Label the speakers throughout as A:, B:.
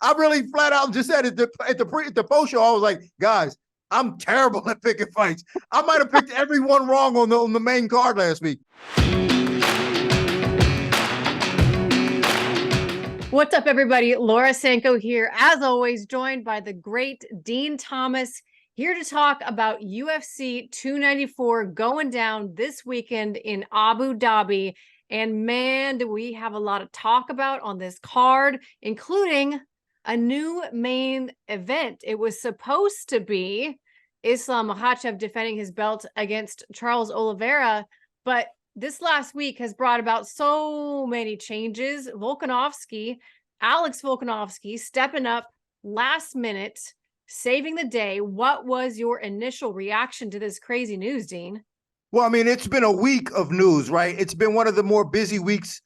A: I really flat out just said at the post show, I was like, guys, I'm terrible at picking fights. I might have picked everyone wrong on the main card last week.
B: What's up, everybody? Laura Sanko here, as always, joined by the great Dean Thomas, here to talk about UFC 294 going down this weekend in Abu Dhabi. And man, do we have a lot to talk about on this card, including a new main event. It was supposed to be Islam Makhachev defending his belt against Charles Oliveira, but this last week has brought about so many changes. Alex Volkanovski stepping up last minute, saving the day. What was your initial reaction to this crazy news, Dean?
A: Well, I mean, it's been a week of news, right? It's been one of the more busy weeks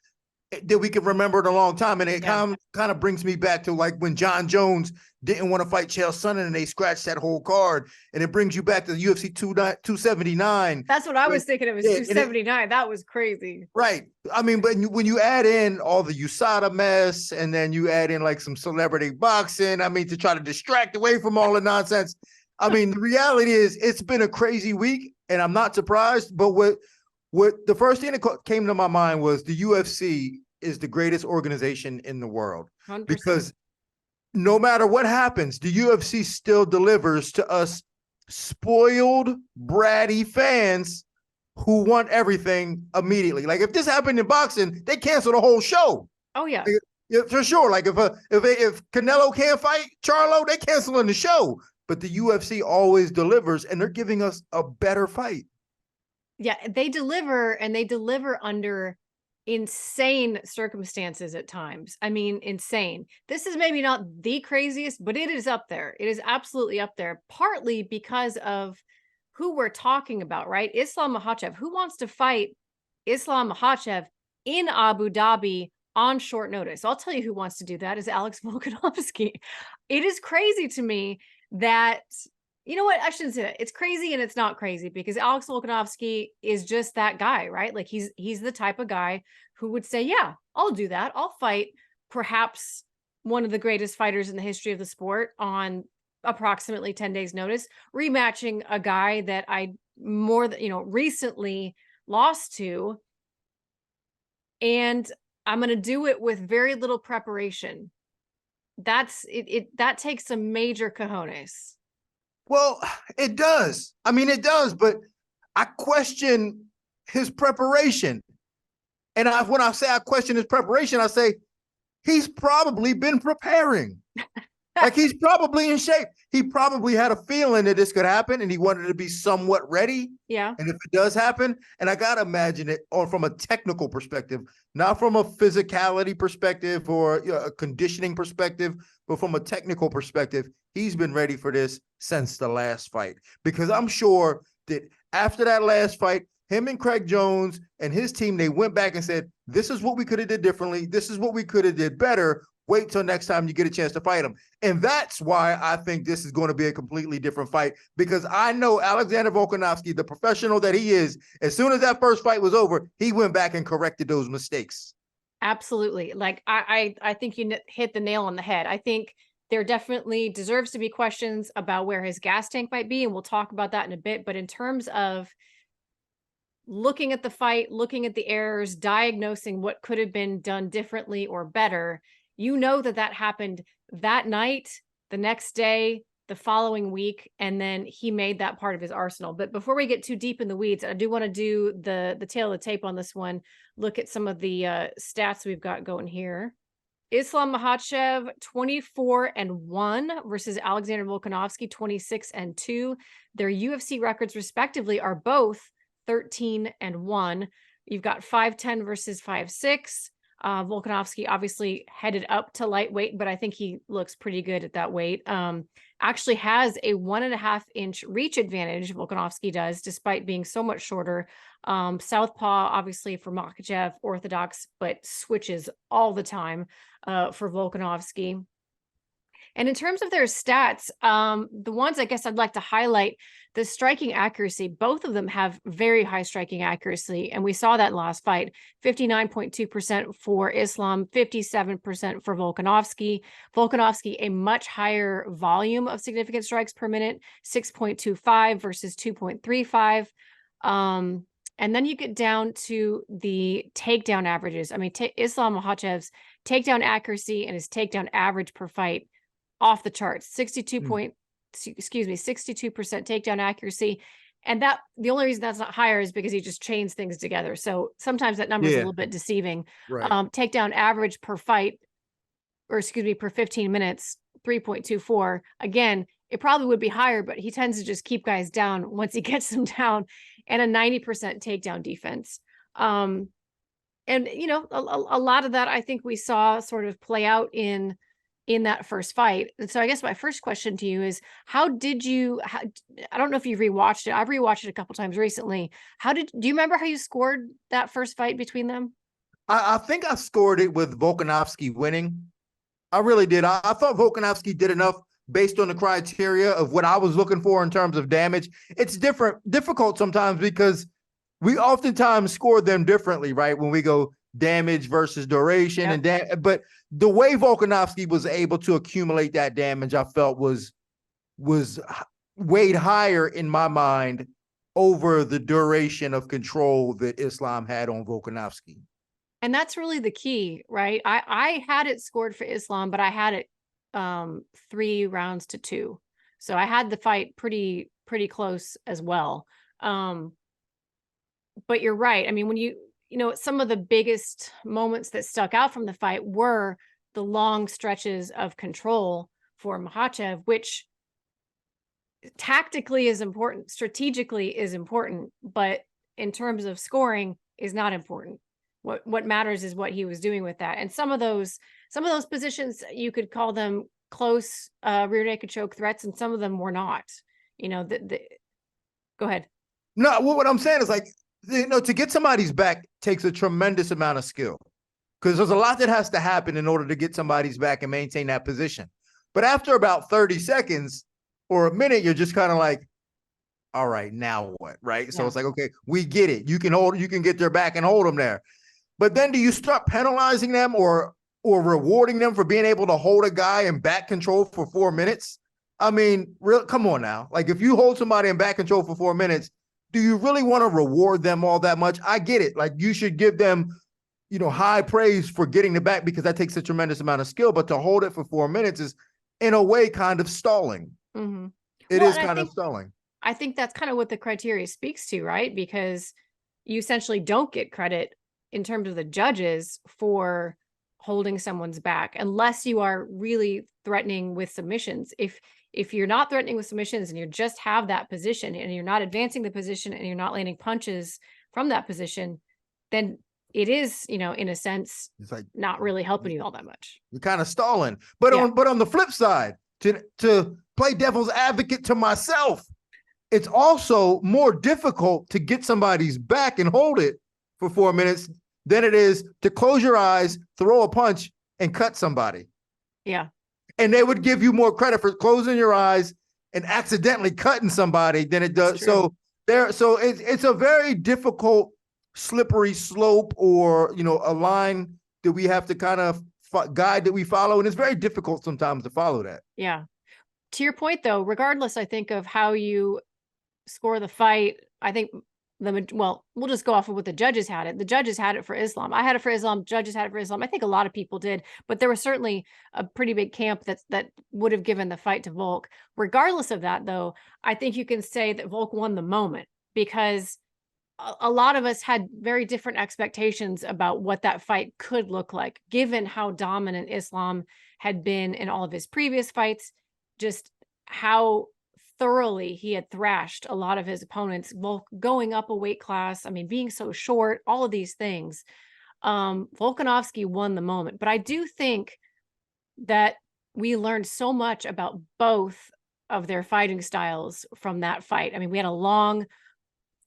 A: that we can remember in a long time. And it kind of brings me back to like when John Jones didn't want to fight Chael Sonnen and they scratched that whole card. And it brings you back to the UFC 279.
B: That's what I was thinking. It was 279. That was crazy.
A: Right. I mean, but when you add in all the USADA mess and then you add in like some celebrity boxing, I mean, to try to distract away from all the nonsense. I mean, the reality is it's been a crazy week and I'm not surprised. But what the first thing that came to my mind was the UFC is the greatest organization in the world.
B: 100%.
A: Because no matter what happens, the UFC still delivers to us spoiled, bratty fans who want everything immediately. Like if this happened in boxing, they cancel the whole show.
B: Oh yeah,
A: for sure. Like if Canelo can't fight Charlo, they canceling the show. But the UFC always delivers, and they're giving us a better fight.
B: Yeah, they deliver, and they deliver under insane circumstances at times. I mean, insane. This is maybe not the craziest, but it is up there. It is absolutely up there, partly because of who we're talking about, right? Islam Makhachev. Who wants to fight Islam Makhachev in Abu Dhabi on short notice? I'll tell you who wants to do that is Alex Volkanovski. It is crazy to me that, you know what? I shouldn't say that. It's crazy and it's not crazy because Alex Volkanovski is just that guy, right? Like he's the type of guy who would say, yeah, I'll do that. I'll fight perhaps one of the greatest fighters in the history of the sport on approximately 10 days notice, rematching a guy that I recently lost to. And I'm going to do it with very little preparation. That's it. That takes some major cojones.
A: Well, it does. I mean, it does, but I question his preparation. And when I say I question his preparation, I say he's probably been preparing. Like he's probably in shape. He probably had a feeling that this could happen and he wanted to be somewhat ready.
B: Yeah.
A: And if it does happen, and I got to imagine it from a technical perspective, not from a physicality perspective or a conditioning perspective, but from a technical perspective, he's been ready for this since the last fight. Because I'm sure that after that last fight, him and Craig Jones and his team, they went back and said, this is what we could have did differently. This is what we could have did better. Wait till next time you get a chance to fight him. And that's why I think this is going to be a completely different fight, because I know Alexander Volkanovski, the professional that he is, as soon as that first fight was over, he went back and corrected those mistakes.
B: Absolutely. Like I think you hit the nail on the head. I think there definitely deserves to be questions about where his gas tank might be, and we'll talk about that in a bit. But in terms of looking at the fight, looking at the errors, diagnosing what could have been done differently or better, you know that happened that night, the next day, the following week, and then he made that part of his arsenal. But before we get too deep in the weeds, I do want to do the tail of the tape on this one. Look at some of the stats we've got going here. Islam Makhachev 24-1 versus Alexander Volkanovski 26-2. Their UFC records respectively are both 13-1. You've got 5'10" versus 5'6". Volkanovski obviously headed up to lightweight, but I think he looks pretty good at that weight. Actually has a 1.5-inch reach advantage, Volkanovski does, despite being so much shorter. Southpaw, obviously, for Makhachev, orthodox, but switches all the time for Volkanovski. And in terms of their stats, the ones I guess I'd like to highlight, the striking accuracy, both of them have very high striking accuracy. And we saw that last fight, 59.2% for Islam, 57% for Volkanovski. Volkanovski, a much higher volume of significant strikes per minute, 6.25 versus 2.35. And then you get down to the takedown averages. I mean, Islam Makhachev's takedown accuracy and his takedown average per fight off the charts, 62% takedown accuracy. And that the only reason that's not higher is because he just chains things together. So sometimes that number is a little bit deceiving.
A: Right.
B: Takedown average per fight, or excuse me, per 15 minutes, 3.24. Again, it probably would be higher, but he tends to just keep guys down once he gets them down, and a 90% takedown defense. And, you know, a lot of that, I think we saw sort of play out in that first fight. And so I guess my first question to you is, how did you, I don't know if you've rewatched it. I've rewatched it a couple times recently. Do you remember how you scored that first fight between them?
A: I think I scored it with Volkanovski winning. I really did. I thought Volkanovski did enough based on the criteria of what I was looking for in terms of damage. It's difficult sometimes because we oftentimes score them differently, right? When we go damage versus duration, but the way Volkanovski was able to accumulate that damage, I felt was weighed higher in my mind over the duration of control that Islam had on Volkanovski.
B: And that's really the key, right? I had it scored for Islam, but I had it 3-2. So I had the fight pretty close as well. But you're right. I mean, when you know, some of the biggest moments that stuck out from the fight were the long stretches of control for Makhachev, which tactically is important, strategically is important, but in terms of scoring is not important. What matters is what he was doing with that. And some of those positions, you could call them close rear naked choke threats, and some of them were not. You know, go ahead.
A: No, what I'm saying is, like, you know, to get somebody's back takes a tremendous amount of skill, because there's a lot that has to happen in order to get somebody's back and maintain that position. But after about 30 seconds or a minute, you're just kind of like, all right, now what? Right. So it's like, okay, we get it. You can get their back and hold them there. But then do you start penalizing them or rewarding them for being able to hold a guy in back control for 4 minutes? I mean, come on now. Like, if you hold somebody in back control for 4 minutes, do you really want to reward them all that much? I get it. Like, you should give them, you know, high praise for getting the back, because that takes a tremendous amount of skill. But to hold it for 4 minutes is, in a way, kind of stalling.
B: Mm-hmm.
A: It is kind of stalling.
B: I think that's kind of what the criteria speaks to, right? Because you essentially don't get credit in terms of the judges for holding someone's back unless you are really threatening with submissions. If you're not threatening with submissions and you just have that position and you're not advancing the position and you're not landing punches from that position, then it is, you know, in a sense, it's like not really helping you all that much.
A: You're kind of stalling. But on the flip side, to play devil's advocate to myself, it's also more difficult to get somebody's back and hold it for 4 minutes than it is to close your eyes, throw a punch, and cut somebody.
B: Yeah.
A: And they would give you more credit for closing your eyes and accidentally cutting somebody than it does. So it's a very difficult, slippery slope, or, you know, a line that we have to kind of guide that we follow. And it's very difficult sometimes to follow that.
B: Yeah. To your point, though, regardless, I think, of how you score the fight, I think we'll just go off of what the judges had it. The judges had it for Islam. I had it for Islam. Judges had it for Islam. I think a lot of people did, but there was certainly a pretty big camp that would have given the fight to Volk. Regardless of that, though, I think you can say that Volk won the moment, because a lot of us had very different expectations about what that fight could look like, given how dominant Islam had been in all of his previous fights, just how thoroughly he had thrashed a lot of his opponents, Volk going up a weight class. I mean, being so short, all of these things. Volkanovski won the moment, but I do think that we learned so much about both of their fighting styles from that fight. I mean, we had a long,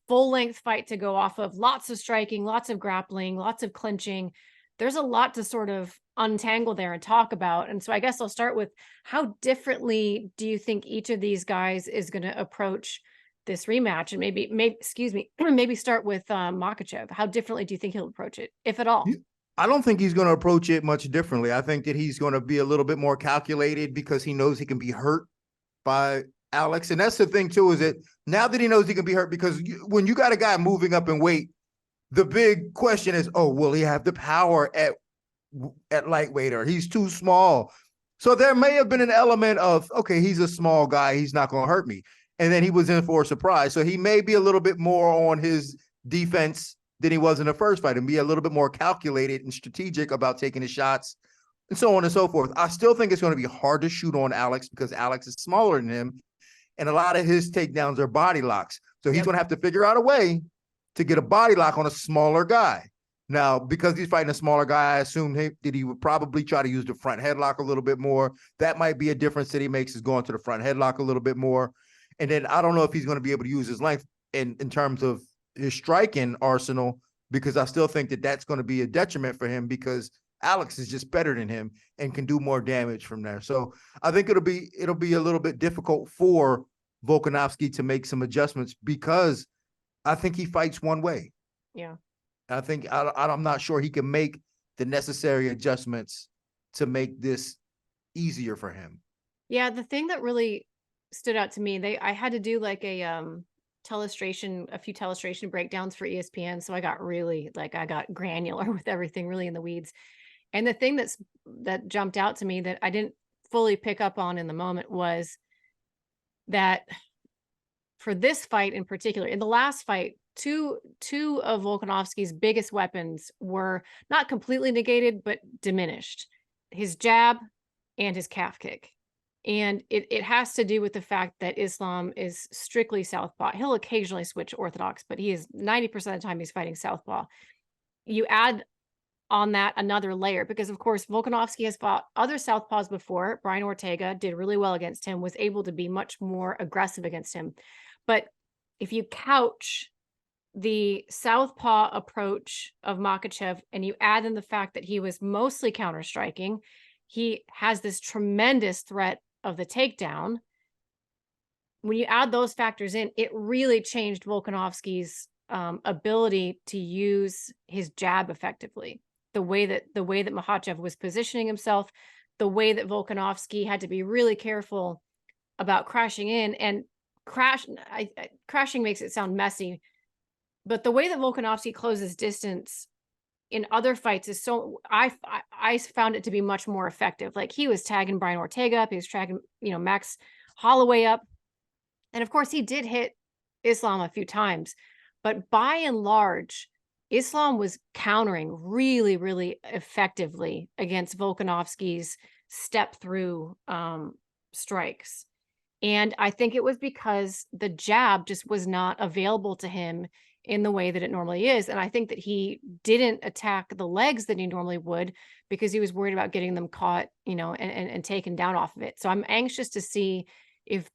B: full-length fight to go off of, lots of striking, lots of grappling, lots of clinching. there's a lot to sort of untangle there and talk about. And so I guess I'll start with, how differently do you think each of these guys is going to approach this rematch? And maybe excuse me, maybe start with Makhachev. How differently do you think he'll approach it, if at all?
A: I don't think he's going to approach it much differently. I think that he's going to be a little bit more calculated because he knows he can be hurt by Alex. And that's the thing too, is that now that he knows he can be hurt, because when you got a guy moving up in weight, the big question is, oh, will he have the power at lightweight, or he's too small? So there may have been an element of, okay, he's a small guy, he's not going to hurt me. And then he was in for a surprise. So he may be a little bit more on his defense than he was in the first fight, and be a little bit more calculated and strategic about taking his shots and so on and so forth. I still think it's going to be hard to shoot on Alex because Alex is smaller than him, and a lot of his takedowns are body locks. So he's going to have to figure out a way to get a body lock on a smaller guy. Now, because he's fighting a smaller guy, I assume that he would probably try to use the front headlock a little bit more. That might be a difference that he makes, is going to the front headlock a little bit more. And then I don't know if he's going to be able to use his length in terms of his striking arsenal, because I still think that that's going to be a detriment for him, because Alex is just better than him and can do more damage from there. So I think it'll be a little bit difficult for Volkanovski to make some adjustments, because I think he fights one way.
B: Yeah.
A: I think I'm not sure he can make the necessary adjustments to make this easier for him.
B: Yeah, the thing that really stood out to me, I had to do like a few telestration breakdowns for ESPN. So I got really, like, I got granular with everything, really in the weeds. And the thing that jumped out to me that I didn't fully pick up on in the moment was that for this fight in particular, in the last fight, two of Volkanovski's biggest weapons were not completely negated, but diminished: his jab and his calf kick. And it has to do with the fact that Islam is strictly southpaw. He'll occasionally switch orthodox, but he is 90% of the time he's fighting southpaw. You add on that another layer, because of course Volkanovski has fought other southpaws before. Brian Ortega did really well against him, was able to be much more aggressive against him. But if you couch the southpaw approach of Makhachev and you add in the fact that he was mostly counter striking, he has this tremendous threat of the takedown. When you add those factors in, it really changed Volkanovski's ability to use his jab effectively. The way that Makhachev was positioning himself, the way that Volkanovski had to be really careful about crashing in, and crashing makes it sound messy, but the way that Volkanovski closes distance in other fights is so, I found it to be much more effective. Like, he was tagging Brian Ortega up, he was tagging, Max Holloway up. And of course he did hit Islam a few times, but by and large, Islam was countering really, really effectively against Volkanovski's step through strikes. And I think it was because the jab just was not available to him in the way that it normally is. And I think that he didn't attack the legs that he normally would, because he was worried about getting them caught, and taken down off of it. So I'm anxious to see if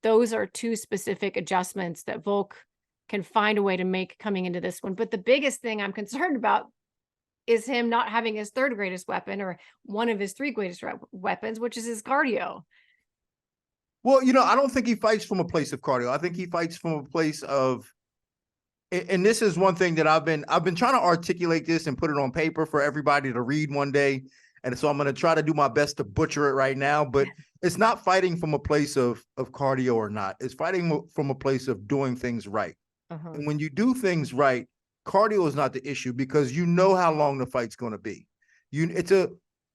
B: those are two specific adjustments that Volk can find a way to make coming into this one. But the biggest thing I'm concerned about is him not having his third greatest weapon, or one of his three greatest weapons, which is his cardio.
A: Well, I don't think he fights from a place of cardio. I think he fights from a place of, and this is one thing that I've been trying to articulate this and put it on paper for everybody to read one day. And so I'm going to try to do my best to butcher it right now, but it's not fighting from a place of cardio or not. It's fighting from a place of doing things right. And when you do things right, cardio is not the issue, because you know how long the fight's going to be.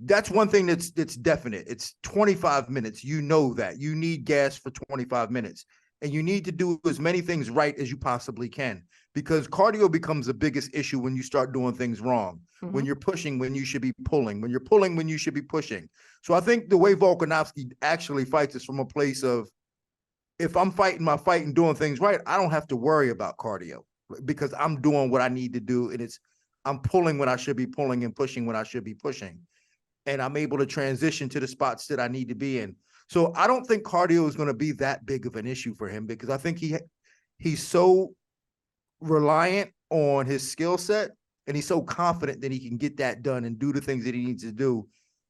A: That's one thing that's definite. It's 25 minutes. You know that. You need gas for 25 minutes. And you need to do as many things right as you possibly can, because cardio becomes the biggest issue when you start doing things wrong. When you're pushing, when you should be pulling, when you're pulling, when you should be pushing. So I think the way Volkanovski actually fights is from a place of, if I'm fighting my fight and doing things right, I don't have to worry about cardio, because I'm doing what I need to do. And I'm pulling when I should be pulling and pushing when I should be pushing. And I'm able to transition to the spots that I need to be in. So I don't think cardio is going to be that big of an issue for him, because I think he's so reliant on his skill set and he's so confident that he can get that done and do the things that he needs to do,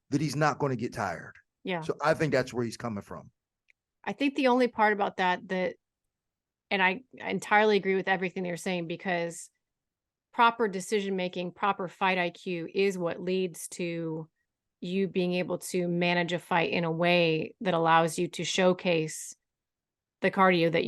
A: that he's not going to get tired.
B: Yeah.
A: So I think that's where he's coming from.
B: I think the only part about that, and I entirely agree with everything you're saying, because proper decision-making, proper fight IQ is what leads to you being able to manage a fight in a way that allows you to showcase the cardio that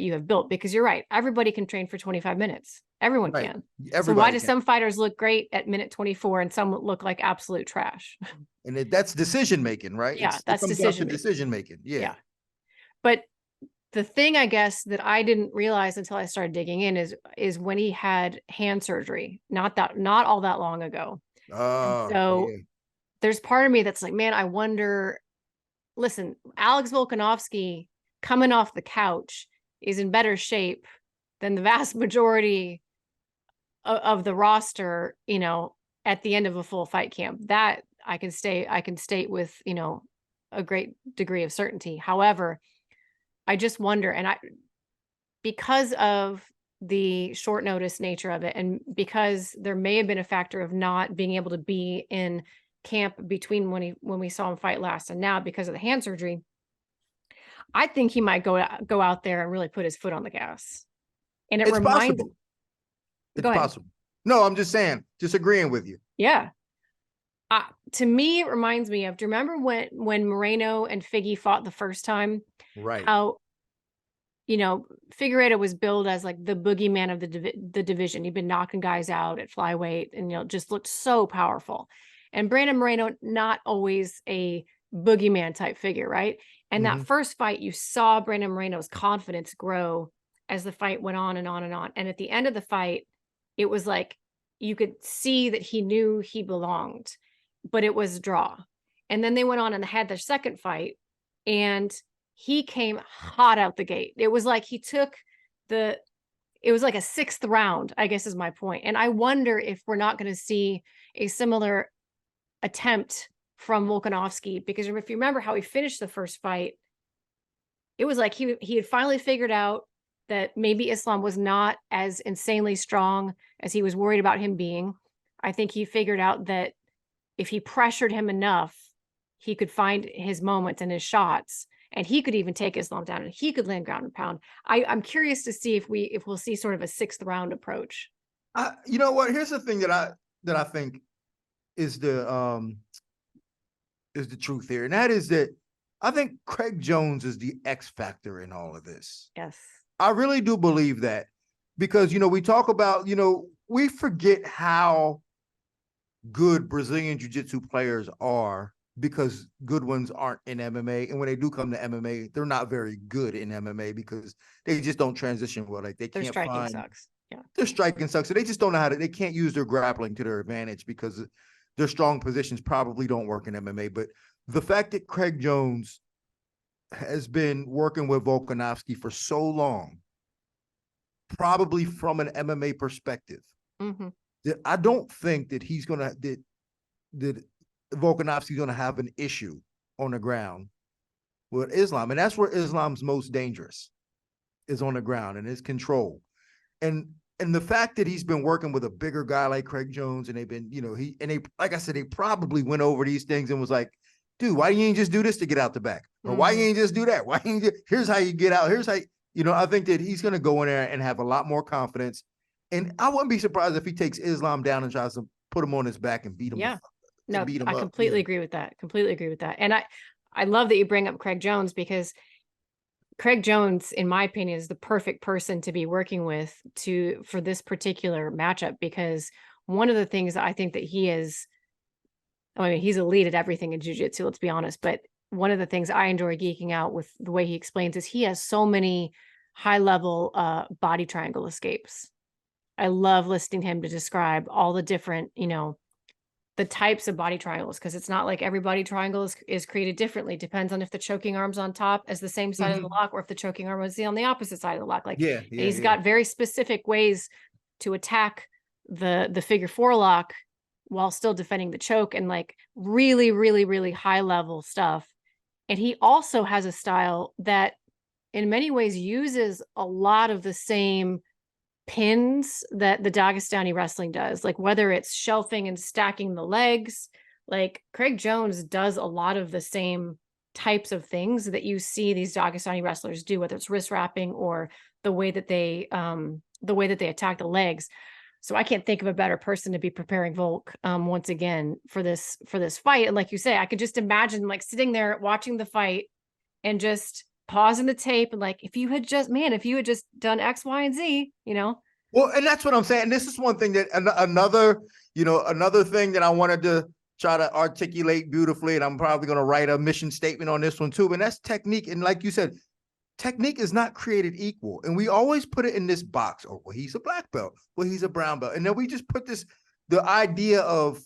B: you have built. Because you're right, everybody can train for 25 minutes. Everyone
A: Right.
B: can. So why
A: Everybody
B: do
A: can.
B: some fighters look great at minute 24 and some look like absolute trash?
A: And that's decision making, right?
B: Yeah,
A: It
B: that's
A: comes down to
B: decision making.
A: decision making. Yeah.
B: Yeah. But the thing, I guess, that I didn't realize until I started digging in is when he had hand surgery, not all that long ago. And
A: Oh,
B: so
A: yeah.
B: there's part of me that's like, man, I wonder, listen, Alex Volkanovski coming off the couch is in better shape than the vast majority of the roster, at the end of a full fight camp. That I can state with, a great degree of certainty. However, I just wonder, because of the short notice nature of it, and because there may have been a factor of not being able to be in camp between when we saw him fight last and now, because of the hand surgery, I think he might go out there and really put his foot on the gas. And it
A: It's
B: reminds
A: possible.
B: Go
A: It's
B: ahead.
A: possible. No, I'm just saying, just agreeing with you.
B: Yeah. To me, it reminds me of, do you remember when Moreno and Figgy fought the first time?
A: Right.
B: How, Figueiredo was billed as like the boogeyman of the division. He'd been knocking guys out at flyweight and, just looked so powerful. And Brandon Moreno, not always a boogeyman type figure, right? And that first fight, you saw Brandon Moreno's confidence grow as the fight went on and on and on. And at the end of the fight, it was like you could see that he knew he belonged, but it was a draw. And then they went on and had their second fight, and he came hot out the gate. It was like it was like a sixth round, I guess is my point. And I wonder if we're not going to see a similar attempt from Volkanovski, because if you remember how he finished the first fight, it was like he had finally figured out that maybe Islam was not as insanely strong as he was worried about him being. I think he figured out that if he pressured him enough, he could find his moments and his shots, and he could even take Islam down, and he could land ground and pound. I'm curious to see if we'll see sort of a sixth round approach.
A: You know what? Here's the thing that I think is the truth here, and that is that I think Craig Jones is the X factor in all of this.
B: Yes.
A: I really do believe that, because, we talk about, we forget how good Brazilian jiu-jitsu players are, because good ones aren't in MMA. And when they do come to MMA, they're not very good in MMA because they just don't transition well. Like
B: Their striking sucks. Yeah.
A: Their striking sucks. So they just don't know they can't use their grappling to their advantage because their strong positions probably don't work in MMA. But the fact that Craig Jones has been working with Volkanovski for so long, probably from an MMA perspective, that I don't think that he's gonna that Volkanovski's gonna have an issue on the ground with Islam, and that's where Islam's most dangerous, is on the ground and his control, and the fact that he's been working with a bigger guy like Craig Jones, and they've been, they, like I said, they probably went over these things and was like, dude, why you ain't just do this to get out the back? Or why you ain't just do that? Why ain't here's how you get out. Here's how, I think that he's going to go in there and have a lot more confidence. And I wouldn't be surprised if he takes Islam down and tries to put him on his back and beat him up.
B: No,
A: beat him
B: I
A: up.
B: completely agree with that. Completely agree with that. And I love that you bring up Craig Jones, because Craig Jones, in my opinion, is the perfect person to be working with for this particular matchup, because one of the things that I think that he is, I mean, he's elite at everything in jiu-jitsu, let's be honest, but one of the things I enjoy geeking out with the way he explains is he has so many high-level body triangle escapes. I love listening to him to describe all the different, the types of body triangles, because it's not like every body triangle is created differently. It depends on if the choking arm's on top as the same side of the lock, or if the choking arm is on the opposite side of the lock. Like, he's got very specific ways to attack the figure four lock while still defending the choke, and like really, really, really high level stuff. And he also has a style that in many ways uses a lot of the same pins that the Dagestani wrestling does, like whether it's shelving and stacking the legs, like Craig Jones does a lot of the same types of things that you see these Dagestani wrestlers do, whether it's wrist wrapping or the way that they attack the legs. So I can't think of a better person to be preparing Volk once again for this fight. And like you say, I could just imagine like sitting there watching the fight and just pausing the tape and like, if you had just done X, Y, and Z,
A: Well, and that's what I'm saying. This is one thing that another thing that I wanted to try to articulate beautifully, and I'm probably going to write a mission statement on this one too. And that's technique. And like you said, technique is not created equal. And we always put it in this box. Oh, well, he's a black belt. Well, he's a brown belt. And then we just put the idea of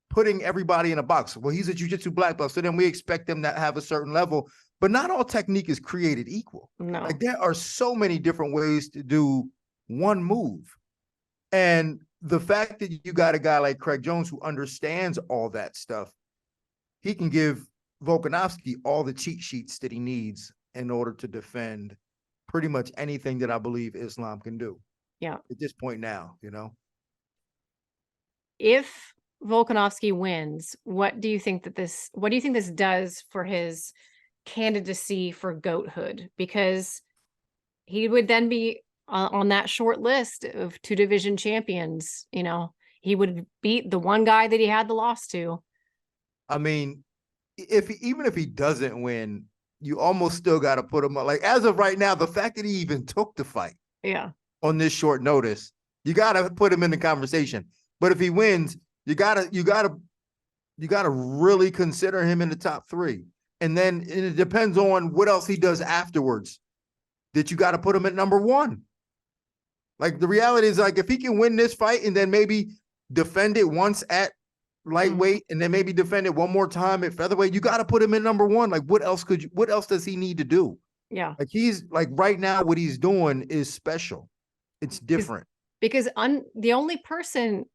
A: putting everybody in a box. Well, he's a jiu-jitsu black belt. So then we expect them to have a certain level. But not all technique is created equal.
B: No.
A: Like there are so many different ways to do one move. And the fact that you got a guy like Craig Jones who understands all that stuff, he can give Volkanovski all the cheat sheets that he needs in order to defend pretty much anything that I believe Islam can do.
B: Yeah.
A: At this point now,
B: If Volkanovski wins, what do you think this does for his candidacy for goathood? Because he would then be on that short list of 2 division champions. He would beat the one guy that he had the loss to.
A: I mean, even if he doesn't win, you almost still got to put him up. Like as of right now, the fact that he even took the fight on this short notice, you got to put him in the conversation. But if he wins, you gotta really consider him in the top 3. And then it depends on what else he does afterwards that you got to put him at number 1. Like the reality is like, if he can win this fight and then maybe defend it once at lightweight and then maybe defend it one more time at featherweight, you got to put him in number 1. Like what else does he need to do?
B: Yeah.
A: Like he's like right now, what he's doing is special. It's different.
B: Because the only person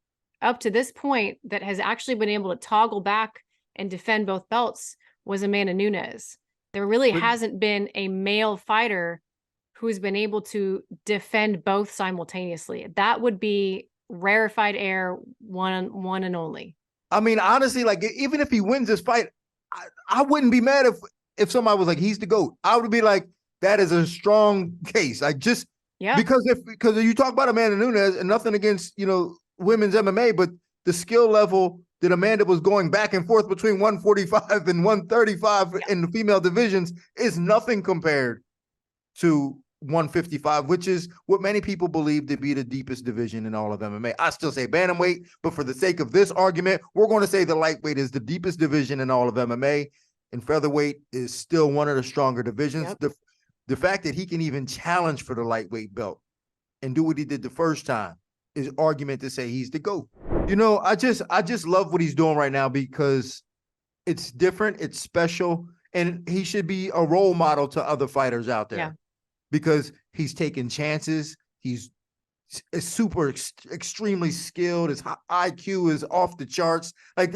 B: up to this point that has actually been able to toggle back and defend both belts was Amanda Nunes. There really hasn't been a male fighter who's been able to defend both simultaneously. That would be rarefied air, one and only.
A: I mean, honestly, like even if he wins this fight, I wouldn't be mad if somebody was like, he's the GOAT. I would be like, that is a strong case. Like just because you talk about Amanda Nunes and nothing against, women's MMA, but the skill level that Amanda was going back and forth between 145 and 135 in the female divisions is nothing compared to 155, which is what many people believe to be the deepest division in all of MMA. I still say bantamweight, but for the sake of this argument, we're going to say the lightweight is the deepest division in all of MMA, and featherweight is still one of the stronger divisions. Yep. The fact that he can even challenge for the lightweight belt and do what he did the first time is argument to say he's the GOAT. I just love what he's doing right now because it's different, it's special, and he should be a role model to other fighters out there. Yeah. Because he's taking chances. He's extremely skilled. His IQ is off the charts. Like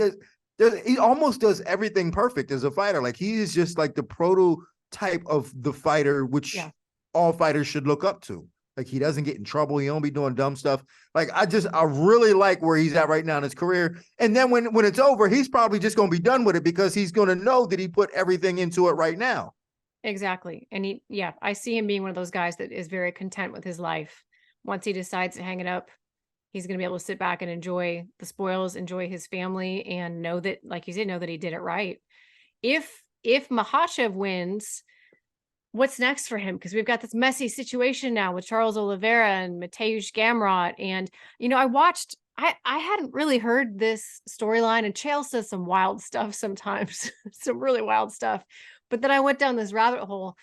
A: he almost does everything perfect as a fighter. Like he is just like the prototype of the fighter, which all fighters should look up to. Like he doesn't get in trouble. He don't be doing dumb stuff. Like I really like where he's at right now in his career. And then when it's over, he's probably just going to be done with it because he's going to know that he put everything into it right now.
B: Exactly. And I see him being one of those guys that is very content with his life. Once he decides to hang it up, he's going to be able to sit back and enjoy the spoils, enjoy his family, and know that, like you said, know that he did it right. If Makhachev wins, what's next for him? Because we've got this messy situation now with Charles Oliveira and Mateusz Gamrot. And, I hadn't really heard this storyline, and Chael says some wild stuff sometimes, some really wild stuff. But then I went down this rabbit hole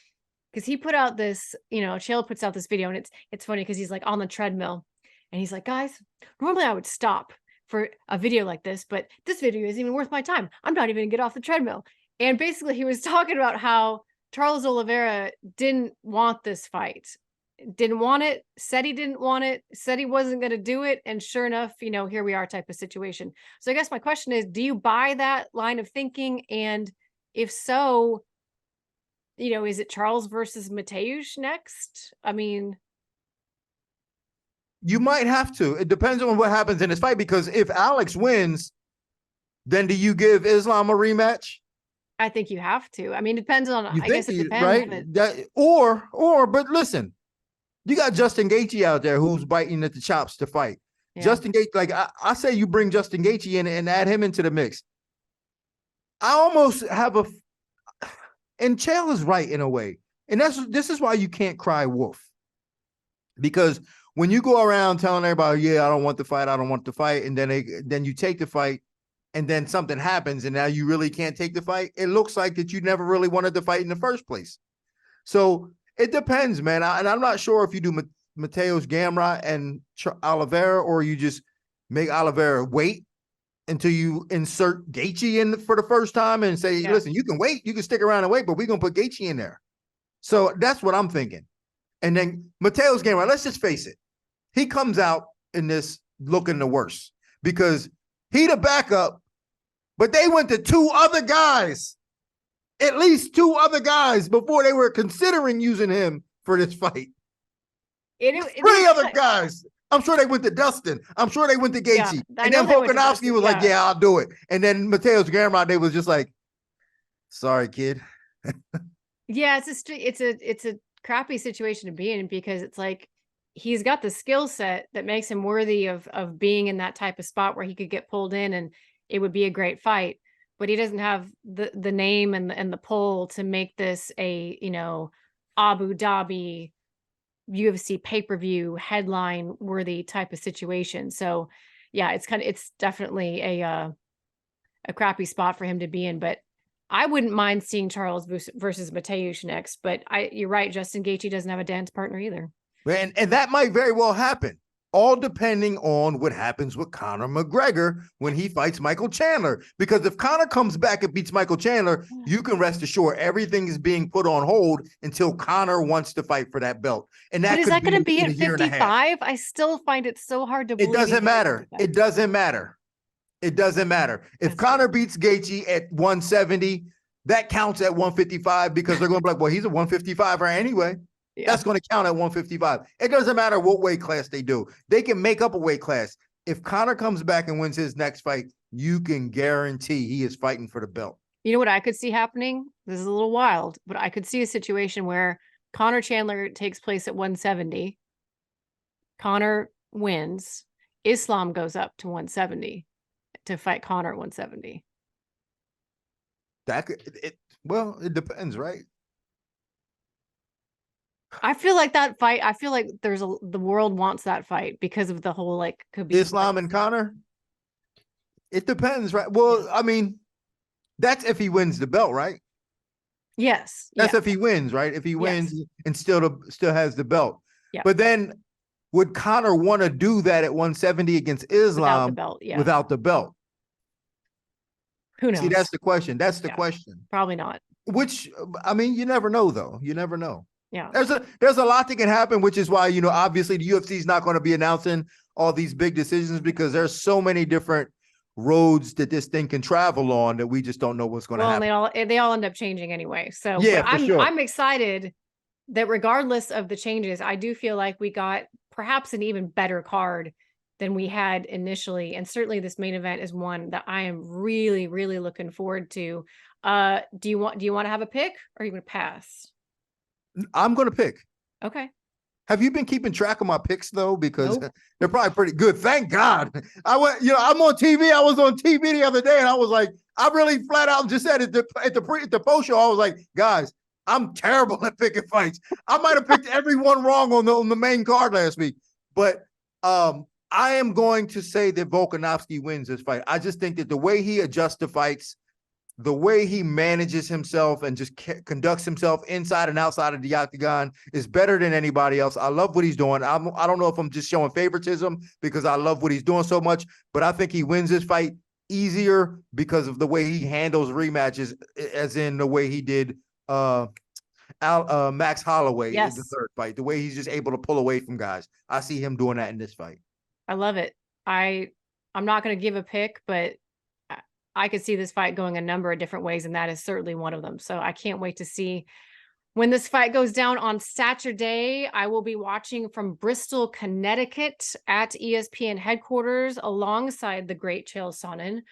B: because he put out this, Chael puts out this video, and it's funny because he's like on the treadmill and he's like, guys, normally I would stop for a video like this, but this video isn't even worth my time. I'm not even gonna get off the treadmill. And basically he was talking about how Charles Oliveira didn't want this fight, didn't want it, said he didn't want it, said he wasn't going to do it. And sure enough, here we are type of situation. So I guess my question is, do you buy that line of thinking? And if so, is it Charles versus Mateusz next? I mean,
A: You might have to. It depends on what happens in this fight, because if Alex wins, then do you give Islam a rematch?
B: I think you have to. I mean, it depends on,
A: You
B: I guess
A: think
B: it
A: you
B: depends,
A: right?
B: but
A: That but listen, you got Justin Gaethje out there who's biting at the chops to fight.
B: yeah.
A: Justin Gaethje, like I say, you bring Justin Gaethje in and add him into the mix. I almost have a, and Chael is right in a way, and this is why you can't cry wolf, because when you go around telling everybody, yeah, I don't want the fight, I don't want the fight, and then you take the fight, and then something happens, and now you really can't take the fight. It looks like that you never really wanted to fight in the first place. So it depends, man. And I'm not sure if you do Mateus Gamrot and Oliveira, or you just make Oliveira wait until you insert Gaethje in for the first time and say,
B: Yeah.
A: listen, you can wait, you can stick around and wait, but we're going to put Gaethje in there. So that's what I'm thinking. And then Mateus Gamrot, let's just face it, he comes out in this looking the worst because he the backup, but they went to two other guys, at least two other guys, before they were considering using him for this fight. Three other guys. I'm sure they went to Dustin. I'm sure they went to Gaethje.
B: Yeah,
A: and then Volkanovski was like, yeah, I'll do it. And then Mateus Gamrot, they was just like, sorry, kid.
B: Yeah, it's a crappy situation to be in, because it's like he's got the skill set that makes him worthy of being in that type of spot where he could get pulled in and it would be a great fight, but he doesn't have the name and the pull to make this a, you know, Abu Dhabi UFC pay-per-view headline worthy type of situation. So yeah, it's definitely a crappy spot for him to be in, but I wouldn't mind seeing Charles versus Mateusz next, but you're right. Justin Gaethje doesn't have a dance partner either.
A: And that might very well happen, all depending on what happens with Conor McGregor when he fights Michael Chandler. Because if Conor comes back and beats Michael Chandler, you can rest assured everything is being put on hold until Conor wants to fight for that belt. And that
B: is that going to be at 55? I still find it so hard to believe.
A: It doesn't matter. It doesn't matter. It doesn't matter. If Conor beats Gaethje at 170, that counts at 155, because they're going to be like, well, he's a 155er anyway. Yeah. That's going to count at 155. It doesn't matter what weight class they do. They can make up a weight class. If Conor comes back and wins his next fight, you can guarantee he is fighting for the belt.
B: You know what I could see happening? This is a little wild, but I could see a situation where Conor Chandler takes place at 170. Conor wins. Islam goes up to 170 to fight Conor at 170.
A: Well, it depends, right?
B: I feel like that fight, I feel like the world wants that fight because of the whole, like, could be
A: Islam and Conor. It depends, right? Well, I mean, that's if he wins the belt, right?
B: Yes.
A: That's if he wins, right? If he wins and still has the belt. Yeah. But then would Conor want to do that at 170 against Islam without the belt?
B: Who knows?
A: See, that's the question. That's the question.
B: Probably not.
A: Which, I mean, you never know, though. You never know.
B: Yeah.
A: There's a lot that can happen, which is why, you know, obviously the UFC is not going to be announcing all these big decisions, because there's so many different roads that this thing can travel on that we just don't know what's going to happen.
B: And they all end up changing anyway. So
A: yeah,
B: I'm excited that regardless of the changes, I do feel like we got perhaps an even better card than we had initially. And certainly this main event is one that I am really, really looking forward to. Do you want to have a pick, or are you going to pass?
A: I'm going to pick.
B: Okay.
A: Have you been keeping track of my picks though? Because they're probably pretty good. Thank God. I'm on TV. I was on TV the other day and I was like, I really flat out just said at the post show, I was like, guys, I'm terrible at picking fights. I might have picked everyone wrong on the main card last week, but I am going to say that Volkanovski wins this fight. I just think that the way he adjusts the fights, the way he manages himself and just conducts himself inside and outside of the octagon is better than anybody else. I love what he's doing. I don't know if I'm just showing favoritism because I love what he's doing so much, but I think he wins this fight easier because of the way he handles rematches, as in the way he did Max Holloway in the third fight, the way he's just able to pull away from guys. I see him doing that in this fight.
B: I love it. I'm not going to give a pick, but I could see this fight going a number of different ways, and that is certainly one of them. So I can't wait to see When this fight goes down on Saturday, I will be watching from Bristol, Connecticut at ESPN headquarters alongside the great Chael Sonnen.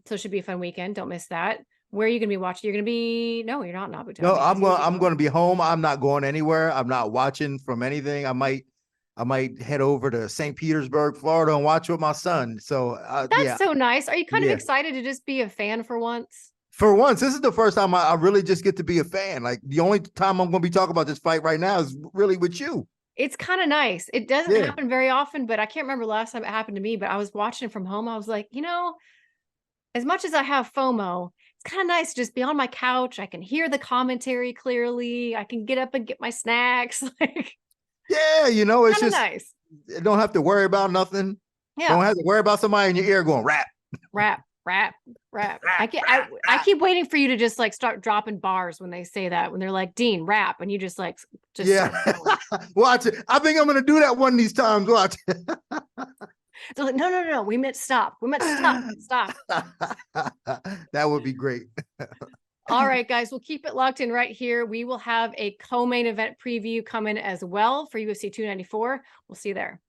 B: So it should be a fun weekend. Don't miss that. Where are you going to be watching? You're going to be, no, you're not in Abu Dhabi.
A: No,
B: 'cause you'll be
A: I'm
B: home.
A: going to be home. I'm not going anywhere. I'm not watching from anything. I might head over to St. Petersburg, Florida, and watch with my son. So
B: That's
A: yeah,
B: so nice. Are you kind of
A: yeah.
B: excited to just be a fan for once?
A: For once, this is the first time I really just get to be a fan. Like the only time I'm going to be talking about this fight right now is really with you.
B: It's kind of nice. It doesn't
A: Yeah.
B: happen very often, but I can't remember last time it happened to me, but I was watching from home. I was like, as much as I have FOMO, it's kind of nice to just be on my couch. I can hear the commentary clearly. I can get up and get my snacks. Like,
A: Yeah, it's
B: kind of
A: just
B: nice.
A: don't have to worry about nothing.
B: Yeah.
A: Don't have to worry about somebody in your ear going rap.
B: Rap, rap, rap. I keep waiting for you to just like start dropping bars when they say that, when they're like, Dean, rap, and you just like
A: Yeah.
B: start
A: Watch it. I think I'm going to do that one of these times. Watch.
B: They're like, no. We meant stop. We meant stop.
A: That would be great.
B: All right, guys, we'll keep it locked in right here. We will have a co-main event preview coming as well for UFC 294. We'll see you there.